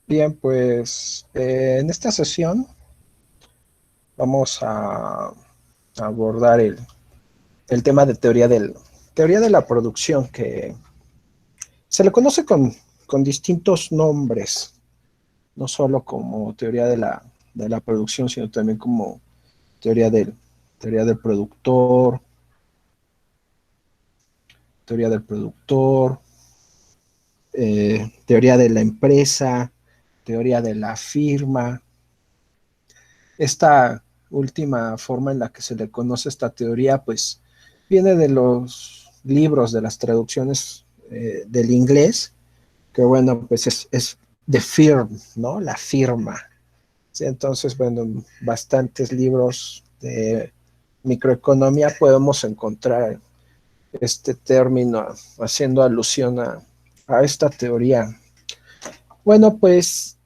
Bien, pues en esta sesión vamos a abordar el tema de teoría de la producción, que se le conoce con distintos nombres, no solo como teoría de la producción, sino también como teoría teoría del productor, teoría del productor, teoría de la empresa, teoría de la firma. Esta última forma en la que se le conoce esta teoría, pues viene de los libros, de las traducciones del inglés, que bueno, pues es the firm, ¿no? La firma. Sí, entonces, bueno, bastantes libros de microeconomía podemos encontrar este término haciendo alusión a esta teoría. Bueno, pues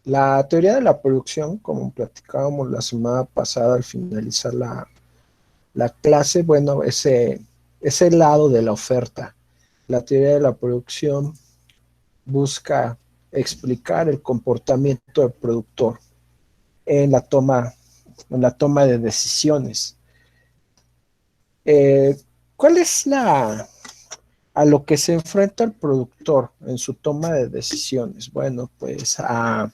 la teoría de la producción, como platicábamos la semana pasada al finalizar la clase, bueno, ese lado de la oferta. La teoría de la producción busca explicar el comportamiento del productor en en la toma de decisiones. Eh, ¿Cuál es a lo que se enfrenta el productor en su toma de decisiones? Bueno, pues a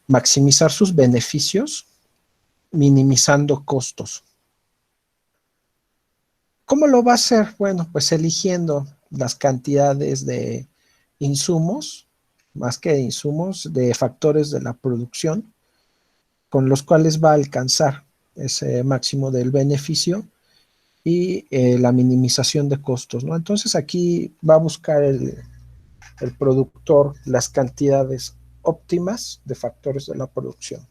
maximizar sus beneficios, minimizando costos. ¿Cómo lo va a hacer? Bueno, pues eligiendo las cantidades de insumos, más que de insumos, de factores de la producción, con los cuales va a alcanzar ese máximo del beneficio y la minimización de costos, ¿no? Entonces aquí va a buscar el productor las cantidades óptimas de factores de la producción.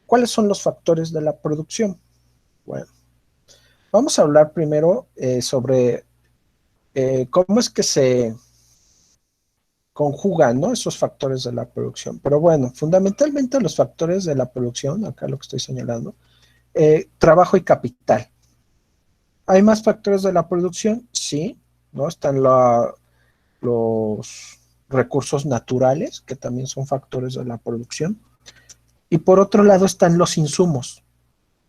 ¿Cuáles son los factores de la producción? Bueno, vamos a hablar primero sobre cómo es que se conjugan, ¿no? Esos factores de la producción. Pero bueno, fundamentalmente los factores de la producción, acá lo que estoy señalando, trabajo y capital. ¿Hay más factores de la producción? Sí, ¿no? Están los recursos naturales, que también son factores de la producción. Y por otro lado están los insumos,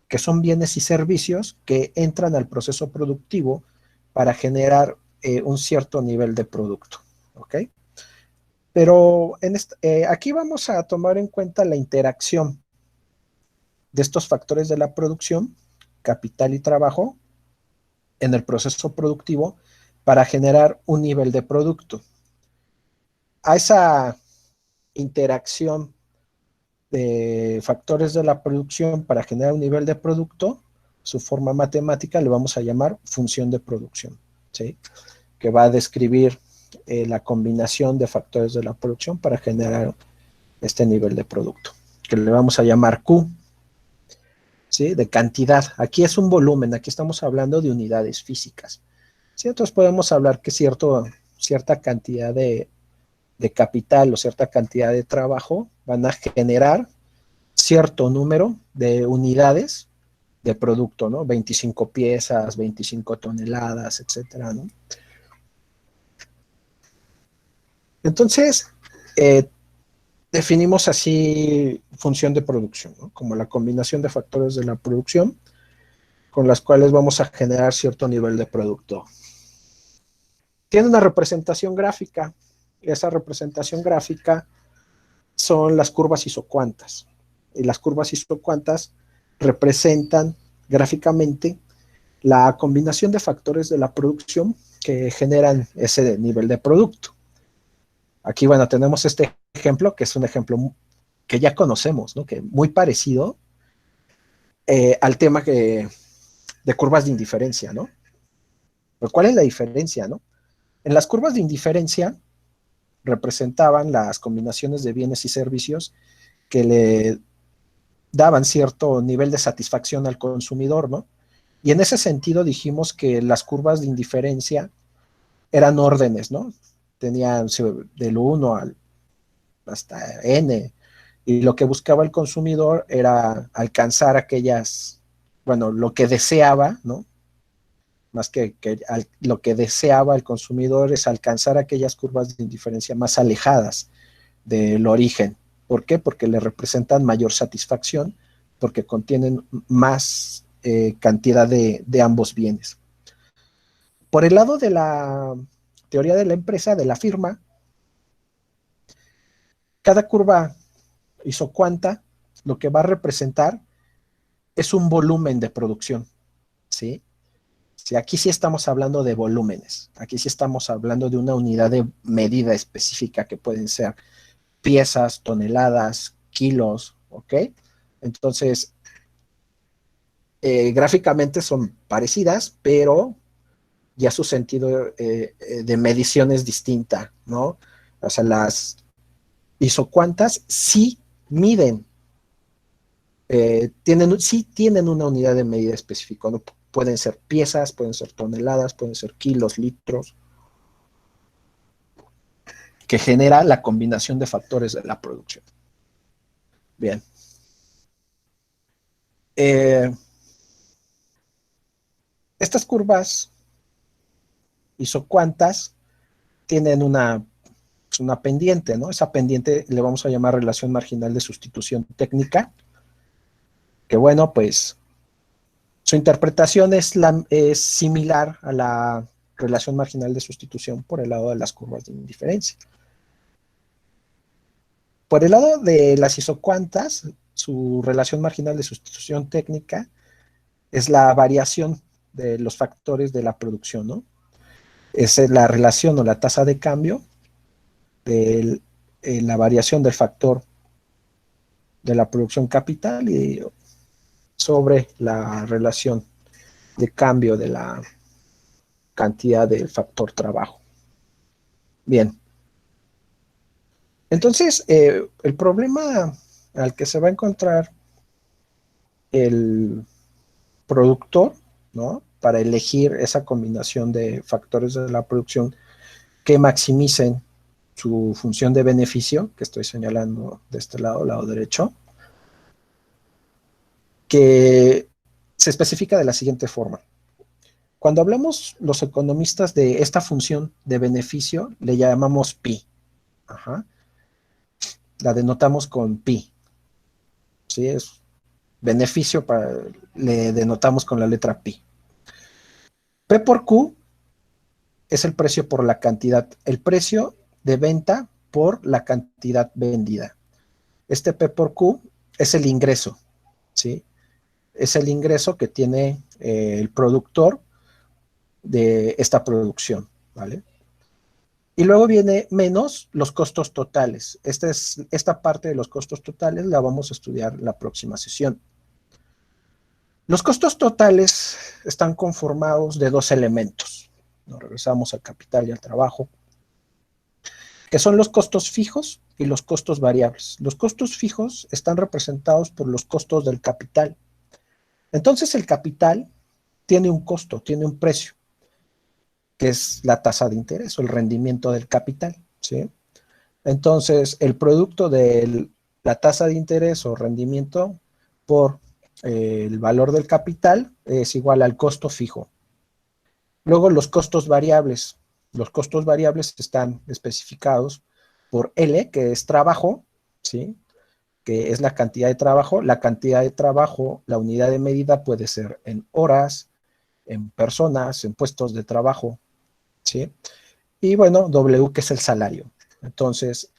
que son bienes y servicios que entran al proceso productivo para generar un cierto nivel de producto. ¿Ok? Pero aquí vamos a tomar en cuenta la interacción de estos factores de la producción, capital y trabajo, en el proceso productivo para generar un nivel de producto. A esa interacción de factores de la producción para generar un nivel de producto, su forma matemática le vamos a llamar función de producción, ¿sí? Que va a describir la combinación de factores de la producción para generar este nivel de producto, que le vamos a llamar Q, ¿sí? De cantidad. Aquí es un volumen, aquí estamos hablando de unidades físicas, ¿sí? Entonces podemos hablar que cierta cantidad de capital o cierta cantidad de trabajo van a generar cierto número de unidades de producto, ¿no? 25 piezas, 25 toneladas, etcétera, ¿no? Entonces, eh, definimos así función de producción, ¿no? Como la combinación de factores de la producción con las cuales vamos a generar cierto nivel de producto. Tiene una representación gráfica. Esa representación gráfica son las curvas isocuantas. Y las curvas isocuantas representan gráficamente la combinación de factores de la producción que generan ese nivel de producto. Aquí, bueno, tenemos este ejemplo, que es un ejemplo que ya conocemos, ¿no? Que muy parecido al tema de curvas de indiferencia, ¿no? Pero ¿cuál es la diferencia, no? En las curvas de indiferencia representaban las combinaciones de bienes y servicios que le daban cierto nivel de satisfacción al consumidor, ¿no? Y en ese sentido dijimos que las curvas de indiferencia eran órdenes, ¿no? Tenían del 1 hasta n, y lo que buscaba el consumidor era alcanzar aquellas, bueno, lo que deseaba, ¿no? Más lo que deseaba el consumidor es alcanzar aquellas curvas de indiferencia más alejadas del origen. ¿Por qué? Porque le representan mayor satisfacción, porque contienen más cantidad de ambos bienes. Por el lado de la teoría de la empresa, de la firma, cada curva isocuanta lo que va a representar es un volumen de producción, ¿sí? Sí, aquí sí estamos hablando de volúmenes, aquí sí estamos hablando de una unidad de medida específica que pueden ser piezas, toneladas, kilos, ¿ok? Entonces, gráficamente son parecidas, pero ya su sentido de medición es distinta, ¿no? O sea, las isocuantas sí miden, sí tienen una unidad de medida específica, ¿no? Pueden ser piezas, pueden ser toneladas, pueden ser kilos, litros, que genera la combinación de factores de la producción. Bien. Estas curvas isocuantas tienen una pendiente, ¿no? Esa pendiente le vamos a llamar relación marginal de sustitución técnica, que bueno, pues su interpretación es similar a la relación marginal de sustitución por el lado de las curvas de indiferencia. Por el lado de las isocuantas, su relación marginal de sustitución técnica es la variación de los factores de la producción, ¿no? Es la relación o la tasa de cambio de la variación del factor de la producción capital y sobre la relación de cambio de la cantidad del factor trabajo. Bien. Entonces, el problema al que se va a encontrar el productor, ¿no? Para elegir esa combinación de factores de la producción que maximicen su función de beneficio, que estoy señalando de este lado derecho, que se especifica de la siguiente forma. Cuando hablamos los economistas de esta función de beneficio, le llamamos pi. Ajá. La denotamos con pi. ¿Sí? Es beneficio, le denotamos con la letra pi. P por Q es el precio por la cantidad, el precio de venta por la cantidad vendida. Este P por Q es el ingreso, ¿sí? Es el ingreso que tiene el productor de esta producción, ¿vale? Y luego viene menos los costos totales. Esta parte de los costos totales la vamos a estudiar en la próxima sesión. Los costos totales están conformados de dos elementos. Nos regresamos al capital y al trabajo, que son los costos fijos y los costos variables. Los costos fijos están representados por los costos del capital. Entonces el capital tiene un costo, tiene un precio, que es la tasa de interés o el rendimiento del capital, ¿sí? Entonces el producto de la tasa de interés o rendimiento por el valor del capital es igual al costo fijo. Luego los costos variables. Los costos variables están especificados por L, que es trabajo, ¿sí? Que es la cantidad de trabajo. La cantidad de trabajo, la unidad de medida puede ser en horas, en personas, en puestos de trabajo, ¿sí? Y bueno, W, que es el salario. Entonces,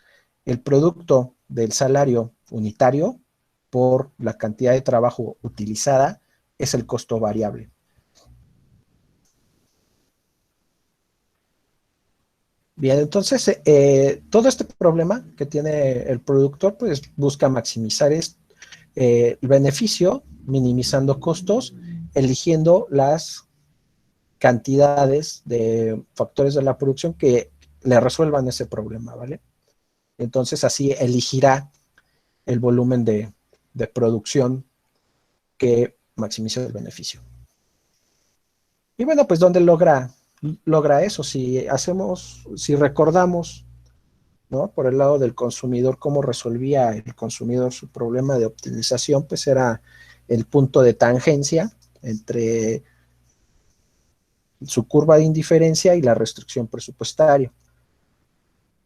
el producto del salario unitario por la cantidad de trabajo utilizada es el costo variable. Bien, entonces todo este problema que tiene el productor, pues busca maximizar el beneficio, minimizando costos, eligiendo las cantidades de factores de la producción que le resuelvan ese problema, ¿vale? Entonces así elegirá el volumen de producción que maximice el beneficio. Y bueno, pues ¿dónde logra eso? Si recordamos, ¿no? Por el lado del consumidor, cómo resolvía el consumidor su problema de optimización, pues era el punto de tangencia entre su curva de indiferencia y la restricción presupuestaria.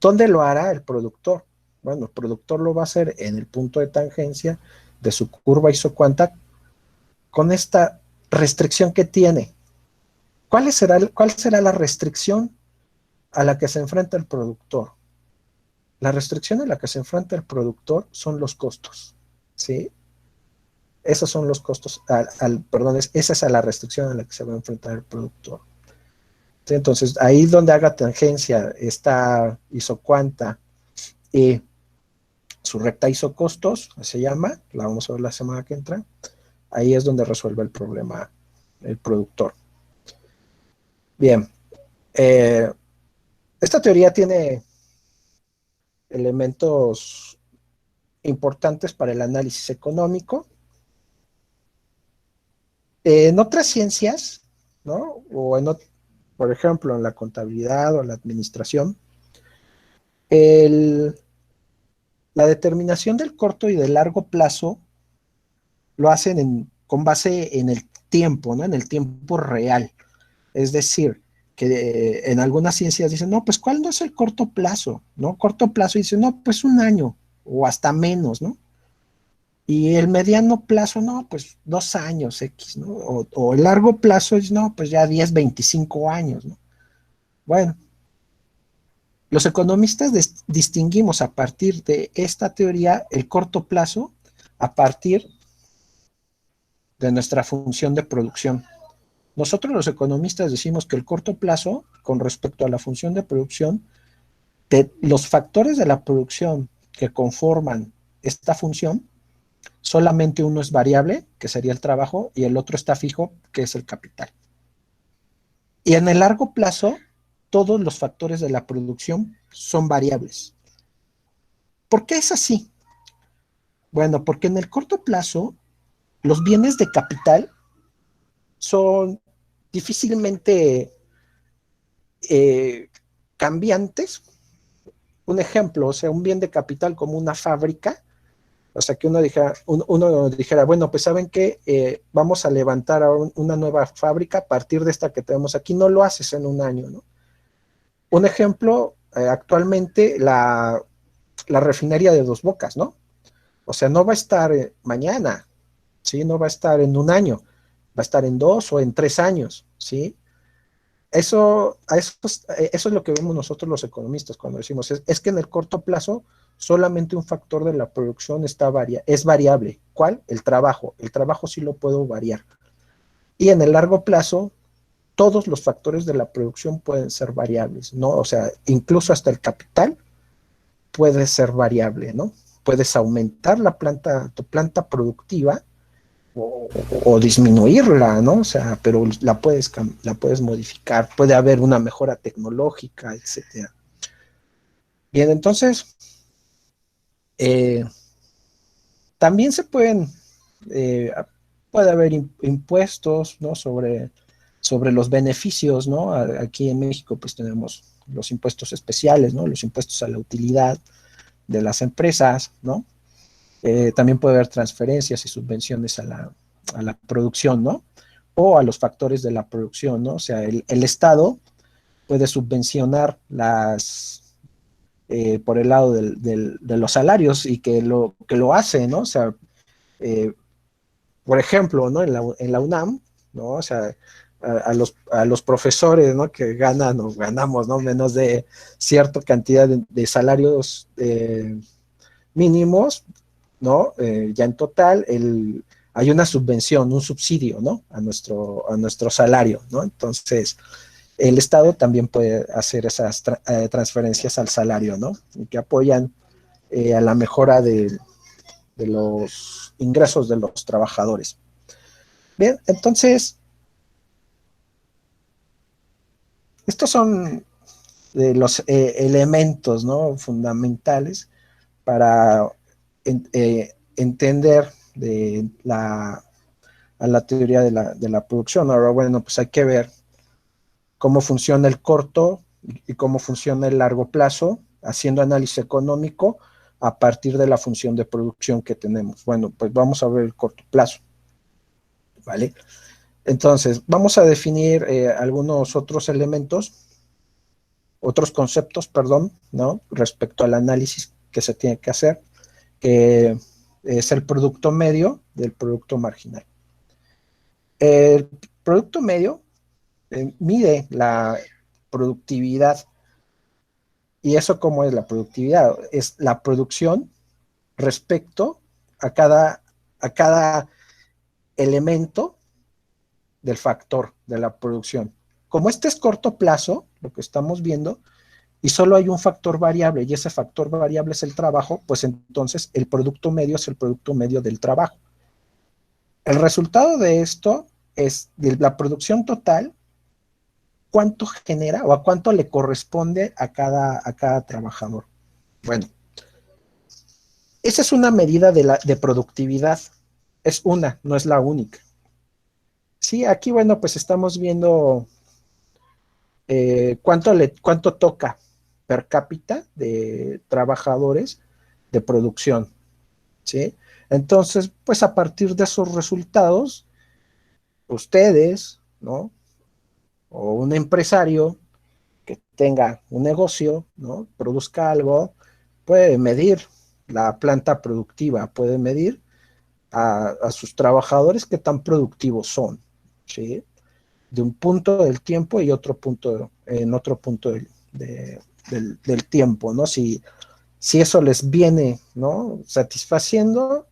¿Dónde lo hará el productor? Bueno, el productor lo va a hacer en el punto de tangencia de su curva isocuanta con esta restricción que tiene. ¿Cuál será la restricción a la que se enfrenta el productor? La restricción a la que se enfrenta el productor son los costos, ¿sí? Esos son los costos, perdón, esa es la restricción a la que se va a enfrentar el productor. ¿Sí? Entonces, ahí donde haga tangencia esta isocuanta y su recta isocostos, se llama, la vamos a ver la semana que entra, ahí es donde resuelve el problema el productor. Bien, esta teoría tiene elementos importantes para el análisis económico. En otras ciencias, ¿no? Por ejemplo, en la contabilidad o la administración, la determinación del corto y del largo plazo lo hacen con base en el tiempo, ¿no? En el tiempo real. Es decir, que en algunas ciencias dicen, no, pues ¿cuál no es el corto plazo? ¿No? Corto plazo dicen, no, pues un año o hasta menos, ¿no? Y el mediano plazo, no, pues 2 años X, ¿no? O el largo plazo es, no, pues ya 10, 25 años, ¿no? Bueno, los economistas distinguimos a partir de esta teoría el corto plazo a partir de nuestra función de producción. Nosotros los economistas decimos que el corto plazo, con respecto a la función de producción, los factores de la producción que conforman esta función, solamente uno es variable, que sería el trabajo, y el otro está fijo, que es el capital. Y en el largo plazo, todos los factores de la producción son variables. ¿Por qué es así? Bueno, porque en el corto plazo, los bienes de capital son difícilmente cambiantes. Un ejemplo, o sea, un bien de capital como una fábrica, o sea, que uno dijera, bueno, pues saben que vamos a levantar una nueva fábrica a partir de esta que tenemos aquí, no lo haces en un año, ¿no? Un ejemplo, actualmente la refinería de Dos Bocas, ¿no? O sea, no va a estar mañana, ¿sí? No va a estar en un año, va a estar en 2 o en 3 años, ¿sí? Eso es lo que vemos nosotros los economistas cuando decimos, es que en el corto plazo solamente un factor de la producción es variable. ¿Cuál? El trabajo. El trabajo sí lo puedo variar. Y en el largo plazo, todos los factores de la producción pueden ser variables, ¿no? O sea, incluso hasta el capital puede ser variable, ¿no? Puedes aumentar tu planta productiva o disminuirla, ¿no? O sea, pero la puedes modificar, puede haber una mejora tecnológica, etcétera. Bien, entonces, eh, también eh, puede haber impuestos, ¿no? Sobre los beneficios, ¿no? Aquí en México, pues tenemos los impuestos especiales, ¿no? Los impuestos a la utilidad de las empresas, ¿no? También puede haber transferencias y subvenciones a la producción, ¿no? O a los factores de la producción, ¿no? O sea, el Estado puede subvencionar por el lado de los salarios y que lo hace, ¿no? O sea, eh, por ejemplo, ¿no? En la UNAM, ¿no? O sea, a los profesores, ¿no? Que ganan o ganamos, ¿no? Menos de cierta cantidad de salarios mínimos, ¿no? Ya en total, hay una subvención, un subsidio, ¿no? A nuestro salario, ¿no? Entonces, el Estado también puede hacer esas transferencias al salario, ¿no? Y que apoyan a la mejora de los ingresos de los trabajadores. Bien, entonces, estos son los elementos, ¿no? Fundamentales para entender a la teoría de la producción. Ahora, bueno, pues hay que ver cómo funciona el corto y cómo funciona el largo plazo, haciendo análisis económico a partir de la función de producción que tenemos. Bueno, pues vamos a ver el corto plazo, ¿vale? Entonces, vamos a definir algunos otros conceptos, perdón, ¿no? Respecto al análisis que se tiene que hacer, que es el producto medio del producto marginal. El producto medio mide la productividad. ¿Y eso cómo es la productividad? Es la producción respecto a cada elemento del factor de la producción. Como este es corto plazo, lo que estamos viendo, y solo hay un factor variable, y ese factor variable es el trabajo, pues entonces el producto medio es el producto medio del trabajo. El resultado de esto es de la producción total, cuánto genera o a cuánto le corresponde a cada trabajador. Bueno, esa es una medida de productividad. Es una, no es la única. Sí, aquí, bueno, pues estamos viendo cuánto toca per cápita de trabajadores de producción, ¿sí? Entonces, pues a partir de esos resultados, ustedes, ¿no? O un empresario que tenga un negocio, ¿no? Produzca algo, puede medir la planta productiva, puede medir a sus trabajadores qué tan productivos son, ¿sí? De un punto del tiempo y otro punto, en otro punto del tiempo, ¿no? Si eso les viene, ¿no? Satisfaciendo,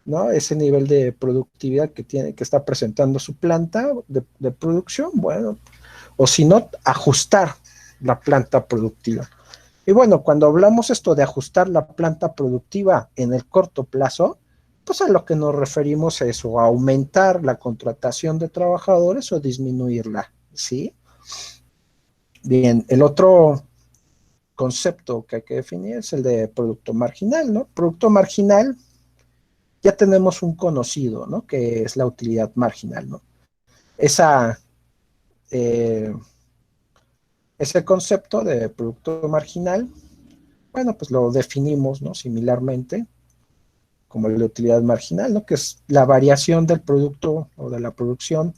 ¿no? Ese nivel de productividad que está presentando su planta de producción, bueno, o si no, ajustar la planta productiva. Y bueno, cuando hablamos esto de ajustar la planta productiva en el corto plazo, pues a lo que nos referimos es o aumentar la contratación de trabajadores o disminuirla, ¿sí? Bien, el otro concepto que hay que definir es el de producto marginal, ¿no? Producto marginal, ya tenemos un conocido, ¿no? Que es la utilidad marginal, ¿no? Esa, eh, ese concepto de producto marginal, bueno, pues lo definimos, ¿no? Similarmente, como la utilidad marginal, ¿no? Que es la variación del producto o de la producción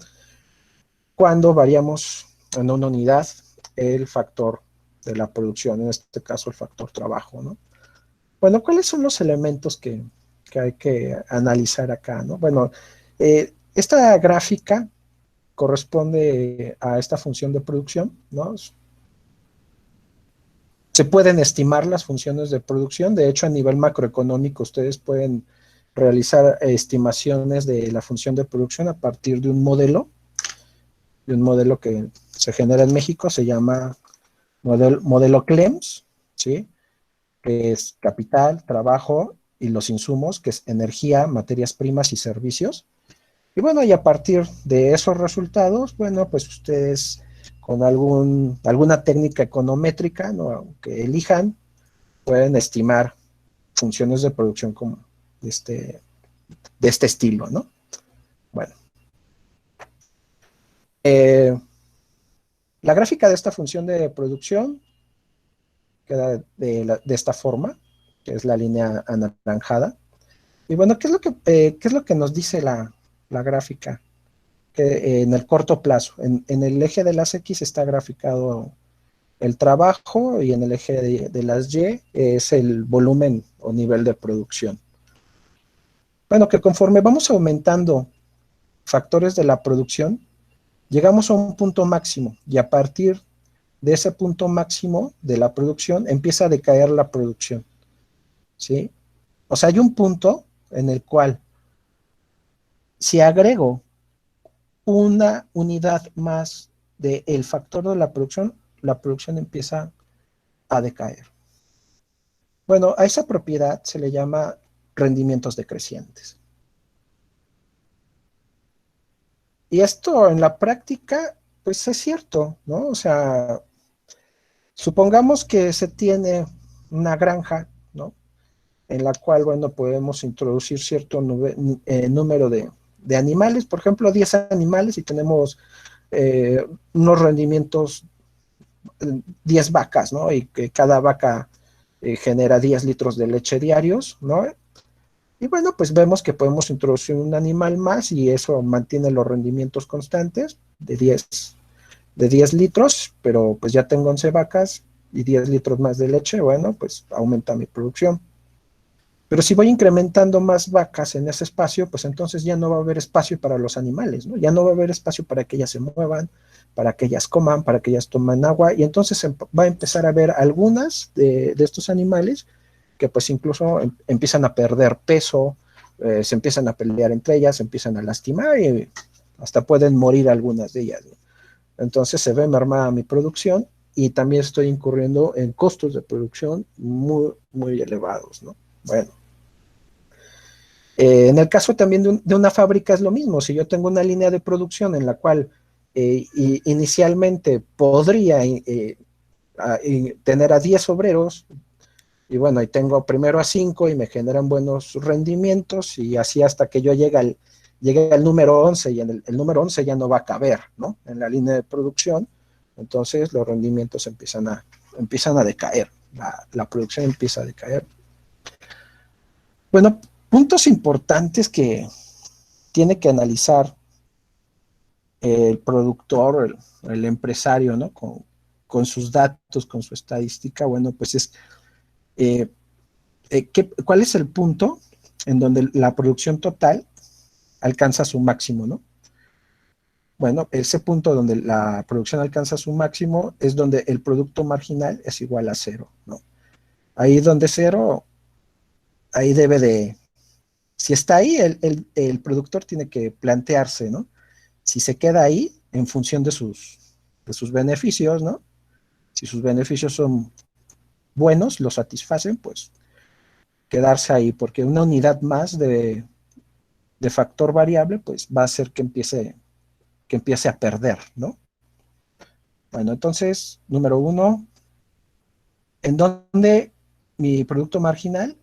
cuando variamos en una unidad el factor de la producción, en este caso el factor trabajo, ¿no? Bueno, ¿cuáles son los elementos que hay que analizar acá, ¿no? Bueno, esta gráfica corresponde a esta función de producción, ¿no? Se pueden estimar las funciones de producción, de hecho a nivel macroeconómico ustedes pueden realizar estimaciones de la función de producción a partir de un modelo que se genera en México, se llama modelo CLEMS, ¿sí? Que es capital, trabajo y los insumos, que es energía, materias primas y servicios. Y bueno, y a partir de esos resultados, bueno, pues ustedes con alguna técnica econométrica, ¿no? Que elijan, pueden estimar funciones de producción como de este estilo, ¿no? Bueno, la gráfica de esta función de producción queda de esta forma, que es la línea anaranjada. Y bueno, ¿qué es lo que nos dice la gráfica? Que en el corto plazo, en el eje de las X está graficado el trabajo y en el eje de las Y es el volumen o nivel de producción. Bueno, que conforme vamos aumentando factores de la producción, llegamos a un punto máximo y a partir de ese punto máximo de la producción empieza a decaer la producción, ¿sí? O sea, hay un punto en el cual si agrego una unidad más del factor de la producción empieza a decaer. Bueno, a esa propiedad se le llama rendimientos decrecientes. Y esto en la práctica, pues es cierto, ¿no? O sea, supongamos que se tiene una granja, ¿no? En la cual, bueno, podemos introducir cierto número de animales, por ejemplo, 10 animales y tenemos unos rendimientos, 10 vacas, ¿no? Y que cada vaca genera 10 litros de leche diarios, ¿no? Y bueno, pues vemos que podemos introducir un animal más y eso mantiene los rendimientos constantes de 10 litros, pero pues ya tengo 11 vacas y 10 litros más de leche, bueno, pues aumenta mi producción. Pero si voy incrementando más vacas en ese espacio, pues entonces ya no va a haber espacio para los animales, ¿no? Ya no va a haber espacio para que ellas se muevan, para que ellas coman, para que ellas tomen agua, y entonces va a empezar a haber algunas de estos animales que pues incluso empiezan a perder peso, se empiezan a pelear entre ellas, se empiezan a lastimar y hasta pueden morir algunas de ellas, ¿no? Entonces se ve mermada mi producción y también estoy incurriendo en costos de producción muy, muy elevados, ¿no? Bueno, en el caso también de una fábrica es lo mismo. Si yo tengo una línea de producción en la cual inicialmente podría tener a 10 obreros, y bueno, y tengo primero a 5 y me generan buenos rendimientos, y así hasta que yo llegue al número 11, y en el número 11 ya no va a caber, ¿no? En la línea de producción, entonces los rendimientos empiezan a decaer, la producción empieza a decaer. Bueno, puntos importantes que tiene que analizar el productor, el empresario, ¿no? Con sus datos, con su estadística, bueno, pues es ¿cuál es el punto en donde la producción total alcanza su máximo, ¿no? Bueno, ese punto donde la producción alcanza su máximo es donde el producto marginal es igual a cero, ¿no? Ahí donde cero, ahí si está ahí, el productor tiene que plantearse, ¿no? Si se queda ahí en función de sus beneficios, ¿no? Si sus beneficios son buenos, lo satisfacen, pues quedarse ahí, porque una unidad más de factor variable, pues va a hacer que empiece a perder, ¿no? Bueno, entonces, número 1, en donde mi producto marginal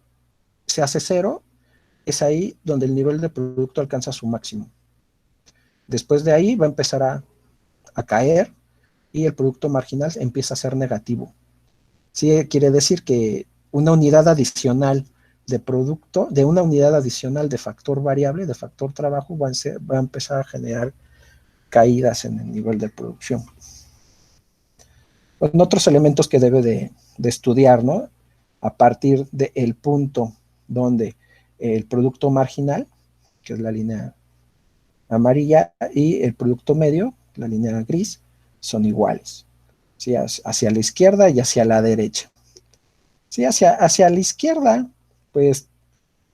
se hace cero, es ahí donde el nivel de producto alcanza su máximo. Después de ahí va a empezar a caer y el producto marginal empieza a ser negativo. Sí, quiere decir que una unidad adicional de producto, de una unidad adicional de factor variable, de factor trabajo, va a empezar a generar caídas en el nivel de producción. Con otros elementos que debe de estudiar, ¿no? A partir del punto donde el producto marginal, que es la línea amarilla, y el producto medio, la línea gris, son iguales, ¿sí? Hacia la izquierda y hacia la derecha. Sí, hacia la izquierda, pues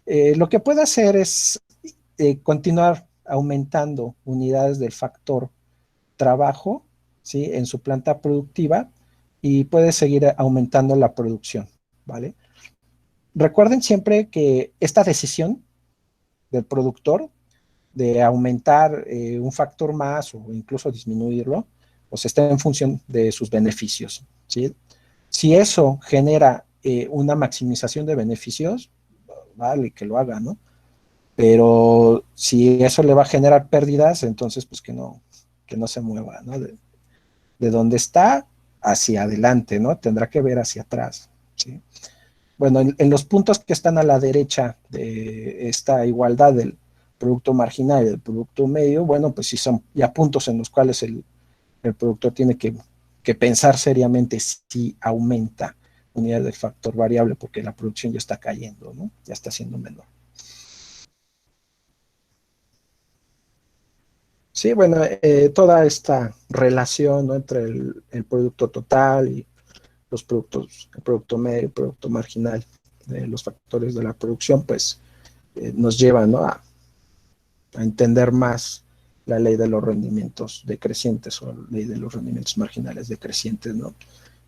lo que puede hacer es continuar aumentando unidades del factor trabajo, ¿sí? En su planta productiva, y puede seguir aumentando la producción, ¿vale? Recuerden siempre que esta decisión del productor de aumentar un factor más o incluso disminuirlo, pues está en función de sus beneficios, ¿sí? Si eso genera una maximización de beneficios, vale, que lo haga, ¿no? Pero si eso le va a generar pérdidas, entonces pues que no se mueva, ¿no? De donde está hacia adelante, ¿no? Tendrá que ver hacia atrás, ¿sí? Bueno, en los puntos que están a la derecha de esta igualdad del producto marginal y del producto medio, bueno, pues sí son ya puntos en los cuales el productor tiene que pensar seriamente si aumenta unidades del factor variable, porque la producción ya está cayendo, ¿no? Ya está siendo menor. Sí, bueno, toda esta relación, ¿no? Entre el producto total y los productos, el producto medio, el producto marginal, los factores de la producción, pues nos lleva, ¿no? a entender más la ley de los rendimientos decrecientes o la ley de los rendimientos marginales decrecientes, ¿no?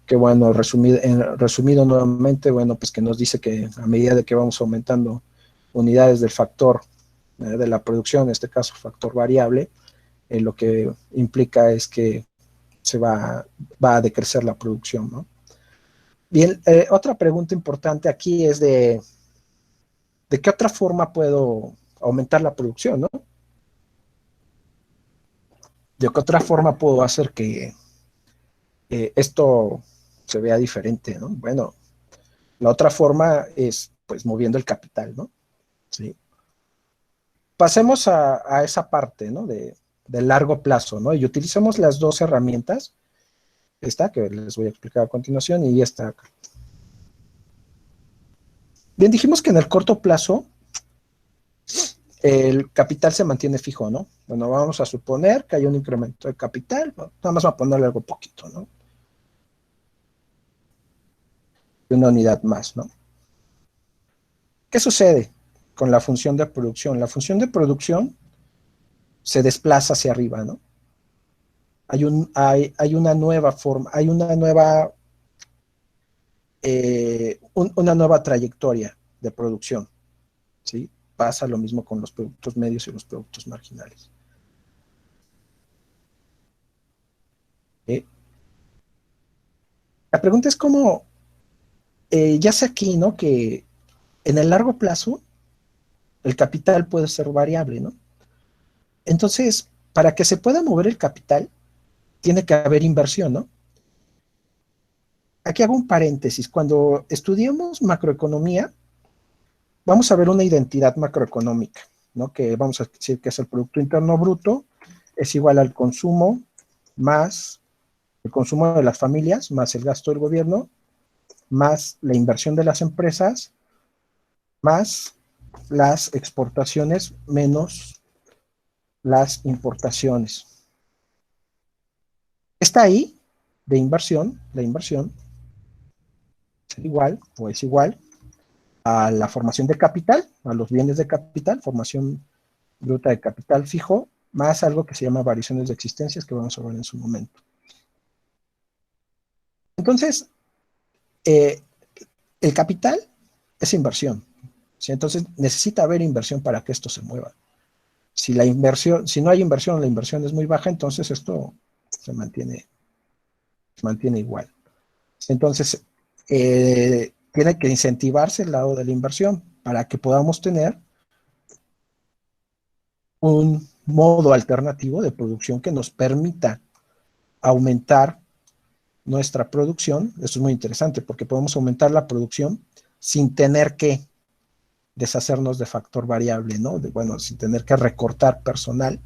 Que bueno, resumido nuevamente, bueno, pues que nos dice que a medida de que vamos aumentando unidades del factor de la producción, en este caso factor variable, lo que implica es que va a decrecer la producción, ¿no? Bien, otra pregunta importante aquí es de qué otra forma puedo aumentar la producción, ¿no? ¿De qué otra forma puedo hacer que esto se vea diferente, ¿no? Bueno, la otra forma es pues moviendo el capital, ¿no? Sí. Pasemos a esa parte, ¿no? De largo plazo, ¿no? Y utilicemos las dos herramientas, esta que les voy a explicar a continuación y esta. Bien, dijimos que en el corto plazo el capital se mantiene fijo, ¿no? Bueno, vamos a suponer que hay un incremento de capital, nada más vamos a ponerle algo poquito, ¿no? Una unidad más, ¿no? ¿Qué sucede con la función de producción? La función de producción se desplaza hacia arriba, ¿no? Hay una nueva forma, hay una nueva trayectoria de producción, ¿sí? Pasa lo mismo con los productos medios y los productos marginales. ¿Sí? La pregunta es cómo, ya sé aquí, ¿no? Que en el largo plazo el capital puede ser variable, ¿no? Entonces, para que se pueda mover el capital, tiene que haber inversión, ¿no? Aquí hago un paréntesis. Cuando estudiamos macroeconomía, vamos a ver una identidad macroeconómica, ¿no? Que vamos a decir que es el Producto Interno Bruto, es igual al consumo más el consumo de las familias, más el gasto del gobierno, más la inversión de las empresas, más las exportaciones, menos las importaciones. Está ahí de inversión, la inversión es igual o es igual a la formación de capital, a los bienes de capital, formación bruta de capital fijo, más algo que se llama variaciones de existencias que vamos a ver en su momento. Entonces, eh, el capital es inversión, ¿sí? Entonces necesita haber inversión para que esto se mueva. Si no hay inversión, la inversión es muy baja, entonces esto se mantiene igual. Entonces, tiene que incentivarse el lado de la inversión para que podamos tener un modo alternativo de producción que nos permita aumentar nuestra producción. Esto es muy interesante porque podemos aumentar la producción sin tener que deshacernos de factor variable, ¿no? Bueno, sin tener que recortar personal.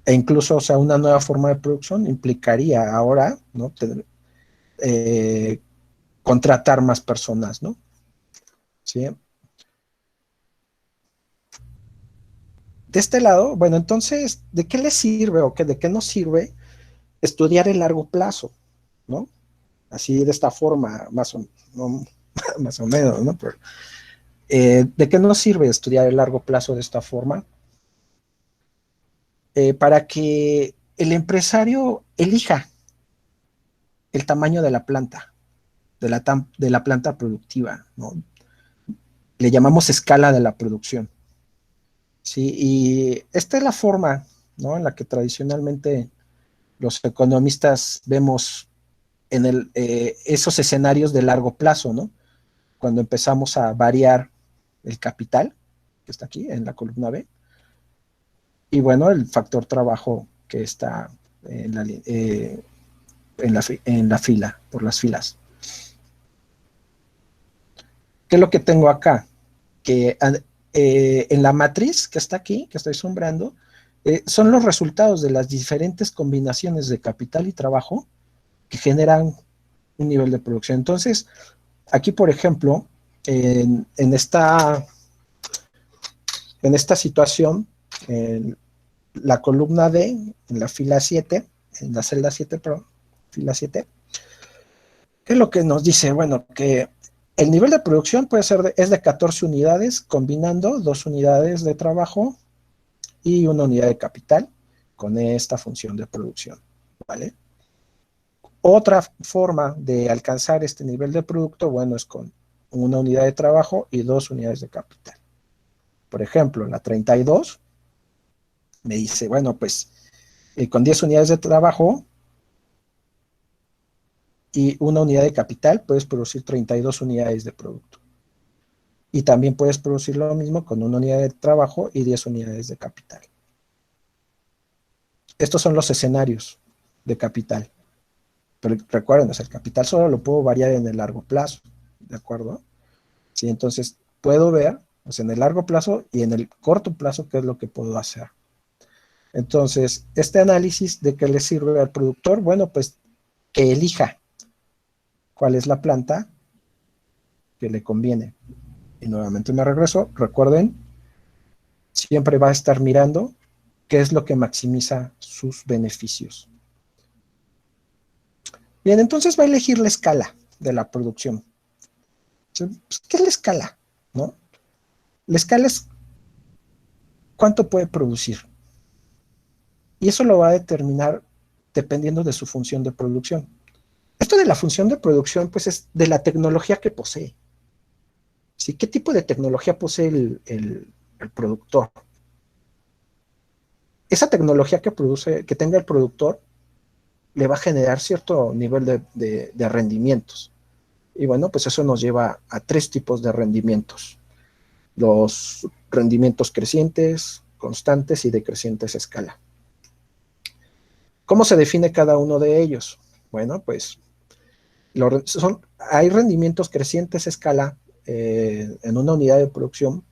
E incluso, o sea, una nueva forma de producción implicaría ahora, ¿no? Eh, contratar más personas, ¿no? ¿Sí? De este lado, bueno, entonces, ¿de qué le sirve o de qué nos sirve estudiar el largo plazo, ¿no? Así de esta forma, no, más o menos, ¿no? Pero, ¿de qué nos sirve estudiar el largo plazo de esta forma? Para que el empresario elija el tamaño de la planta, de la planta productiva, ¿no? Le llamamos escala de la producción, ¿sí? Y esta es la forma, ¿no? En la que tradicionalmente los economistas vemos esos escenarios de largo plazo, ¿no? Cuando empezamos a variar el capital, que está aquí en la columna B, y bueno, el factor trabajo que está en la fila, por las filas. ¿Qué es lo que tengo acá? Que en la matriz que está aquí, que estoy sombrando, son los resultados de las diferentes combinaciones de capital y trabajo que generan un nivel de producción. Entonces, aquí, por ejemplo, en esta situación, en la columna D, en la fila 7, en la celda 7, perdón, fila 7, ¿qué es lo que nos dice? Bueno, que el nivel de producción es de 14 unidades, combinando 2 unidades de trabajo y una unidad de capital con esta función de producción, ¿vale? Otra forma de alcanzar este nivel de producto, bueno, es con una unidad de trabajo y 2 unidades de capital. Por ejemplo, la 32 me dice, bueno, pues con 10 unidades de trabajo y una unidad de capital puedes producir 32 unidades de producto. Y también puedes producir lo mismo con una unidad de trabajo y 10 unidades de capital. Estos son los escenarios de capital. Pero recuerden, el capital solo lo puedo variar en el largo plazo, ¿de acuerdo? Sí, entonces puedo ver, pues, en el largo plazo y en el corto plazo qué es lo que puedo hacer. Entonces, este análisis de qué le sirve al productor, bueno, pues que elija cuál es la planta que le conviene. Y nuevamente me regreso. Recuerden, siempre va a estar mirando qué es lo que maximiza sus beneficios. Bien, entonces va a elegir la escala de la producción. ¿Qué es la escala? ¿No? La escala es cuánto puede producir. Y eso lo va a determinar dependiendo de su función de producción. Esto de la función de producción, pues es de la tecnología que posee. ¿Sí? ¿Qué tipo de tecnología posee el productor? Esa tecnología que produce, que tenga el productor, le va a generar cierto nivel de rendimientos. Y bueno, pues eso nos lleva a tres tipos de rendimientos. Los rendimientos crecientes, constantes y de crecientes escala. ¿Cómo se define cada uno de ellos? Bueno, pues hay rendimientos crecientes a escala en una unidad de producción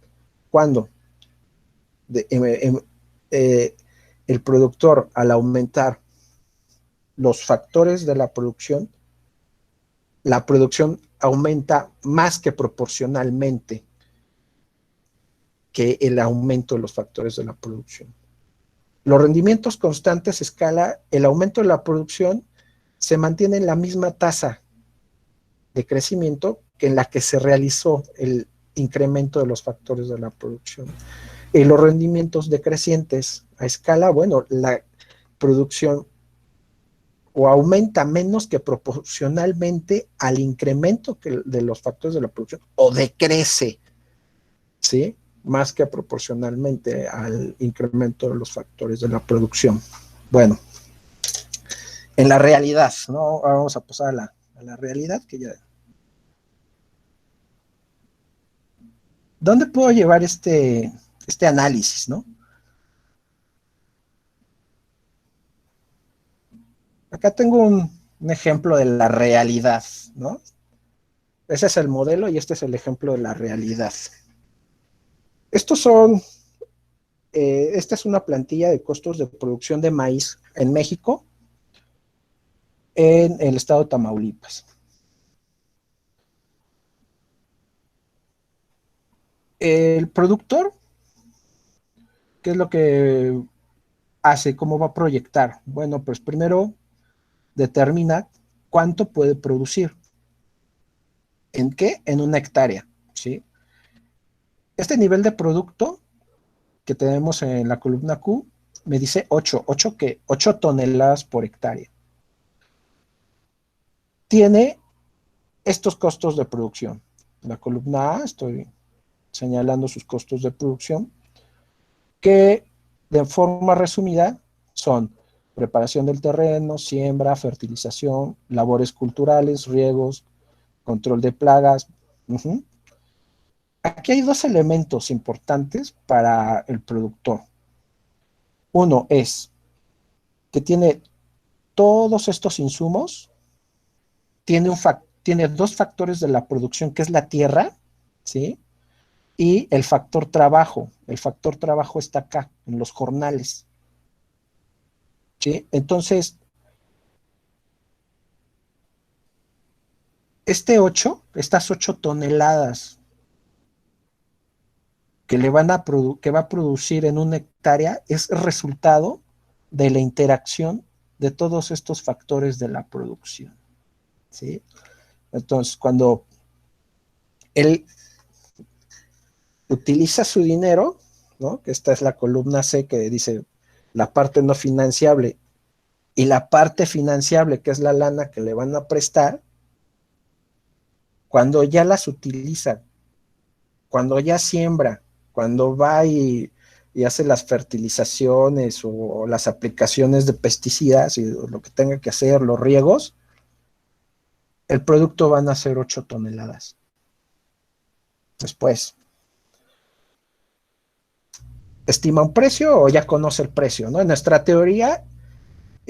cuando de, eh, el productor, al aumentar los factores de la producción aumenta más que proporcionalmente que el aumento de los factores de la producción. Los rendimientos constantes a escala, el aumento de la producción se mantiene en la misma tasa de crecimiento que en la que se realizó el incremento de los factores de la producción. Y los rendimientos decrecientes a escala, bueno, la producción o aumenta menos que proporcionalmente al incremento de los factores de la producción, o decrece, ¿sí? Más que proporcionalmente al incremento de los factores de la producción. Bueno, en la realidad, ¿no? Ahora vamos a pasar a la realidad, que ya... ¿Dónde puedo llevar este análisis, no? Acá tengo un ejemplo de la realidad, ¿no? Ese es el modelo y este es el ejemplo de la realidad. Estos son, esta es una plantilla de costos de producción de maíz en México, en el estado de Tamaulipas. El productor, ¿qué es lo que hace? ¿Cómo va a proyectar? Bueno, pues primero determina cuánto puede producir. ¿En qué? En una hectárea, ¿sí? Este nivel de producto que tenemos en la columna Q me dice 8 toneladas por hectárea. Tiene estos costos de producción. En la columna A estoy señalando sus costos de producción, que de forma resumida son preparación del terreno, siembra, fertilización, labores culturales, riegos, control de plagas. Aquí hay dos elementos importantes para el productor. Uno es que tiene todos estos insumos, tiene dos factores de la producción, que es la tierra, ¿sí? Y el factor trabajo. El factor trabajo está acá, en los jornales, ¿sí? Entonces, estas 8 toneladas que va a producir en una hectárea es resultado de la interacción de todos estos factores de la producción, ¿sí? Entonces, cuando él utiliza su dinero, ¿no? Que esta es la columna C que dice la parte no financiable y la parte financiable, que es la lana que le van a prestar, cuando ya las utiliza, cuando ya siembra, cuando va y hace las fertilizaciones o las aplicaciones de pesticidas y lo que tenga que hacer, los riegos, el producto van a ser 8 toneladas. Después, estima un precio o ya conoce el precio, ¿no? En nuestra teoría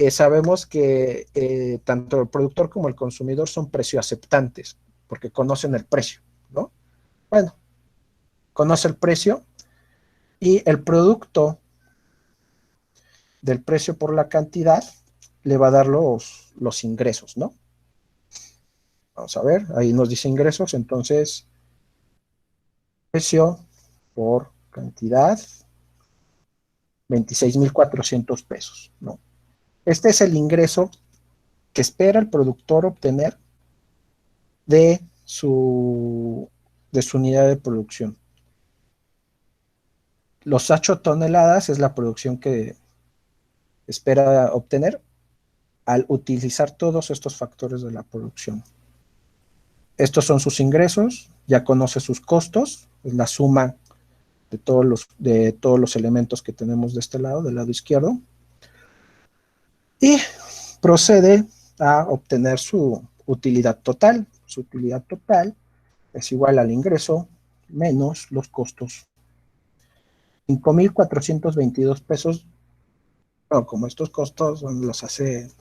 sabemos que tanto el productor como el consumidor son precio aceptantes, porque conocen el precio, ¿no? Bueno, conoce el precio y el producto del precio por la cantidad le va a dar los ingresos, ¿no? Vamos a ver, ahí nos dice ingresos, entonces precio por cantidad, 26,400 pesos, ¿no? Este es el ingreso que espera el productor obtener de su unidad de producción. Los 8 toneladas es la producción que espera obtener al utilizar todos estos factores de la producción. Estos son sus ingresos, ya conoce sus costos, es la suma de todos los elementos que tenemos de este lado, del lado izquierdo, y procede a obtener su utilidad total. Su utilidad total es igual al ingreso menos los costos. 5,422 pesos, no, como estos costos los hace,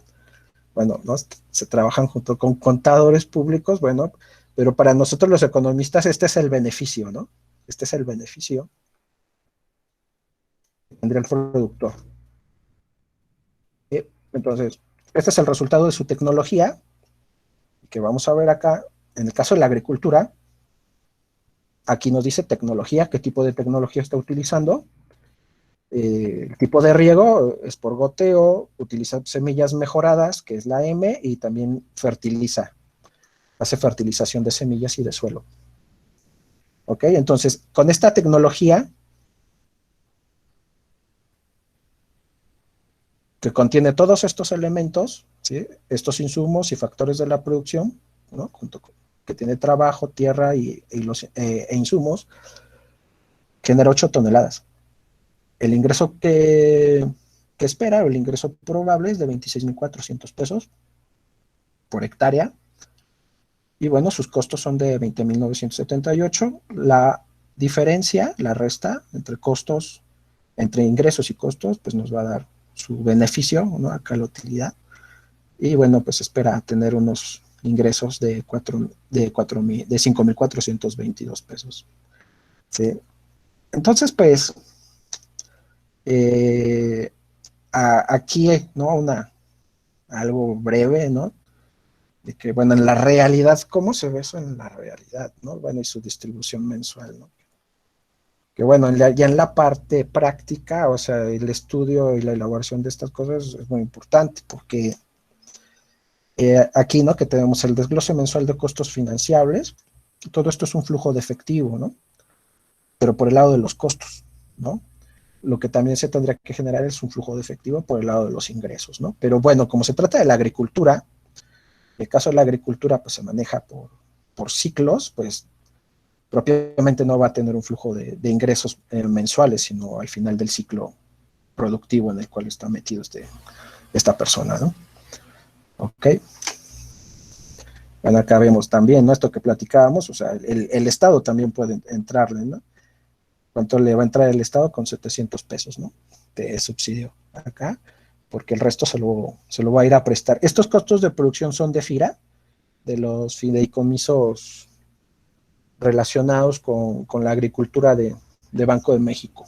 bueno, ¿no? Se trabajan junto con contadores públicos, bueno, pero para nosotros los economistas este es el beneficio, ¿no? Este es el beneficio que tendría el productor. Entonces, este es el resultado de su tecnología, que vamos a ver acá. En el caso de la agricultura, aquí nos dice tecnología, qué tipo de tecnología está utilizando. El tipo de riego es por goteo, utiliza semillas mejoradas, que es la M, y también fertiliza, hace fertilización de semillas y de suelo. ¿Ok? Entonces, con esta tecnología, que contiene todos estos elementos, ¿sí? Estos insumos y factores de la producción, ¿no? Junto con, que tiene trabajo, tierra e insumos, genera 8 toneladas. El ingreso que espera, o el ingreso probable, es de 26,400 pesos por hectárea. Y bueno, sus costos son de 20,978. La diferencia, la resta entre costos, entre ingresos y costos, pues nos va a dar su beneficio, ¿no? Acá la utilidad. Y bueno, pues espera tener unos ingresos de 5,422 pesos. ¿Sí? Entonces, pues, eh, aquí, ¿no? Algo breve, ¿no? De que, bueno, en la realidad, ¿cómo se ve eso en la realidad, ¿no? Bueno, y su distribución mensual, ¿no? Que bueno, ya en la parte práctica, o sea, el estudio y la elaboración de estas cosas es muy importante, porque aquí, ¿no? Que tenemos el desglose mensual de costos financiables, todo esto es un flujo de efectivo, ¿no? Pero por el lado de los costos, ¿no? Lo que también se tendría que generar es un flujo de efectivo por el lado de los ingresos, ¿no? Pero bueno, como se trata de la agricultura, el caso de la agricultura pues se maneja por ciclos, pues propiamente no va a tener un flujo de ingresos mensuales, sino al final del ciclo productivo en el cual está metido esta persona, ¿no? Ok. Bueno, acá vemos también, ¿no? Esto que platicábamos, o sea, el Estado también puede entrarle, ¿no? ¿Cuánto le va a entrar el Estado? Con 700 pesos, ¿no? De subsidio acá, porque el resto se lo va a ir a prestar. Estos costos de producción son de FIRA, de los fideicomisos relacionados con la agricultura de Banco de México.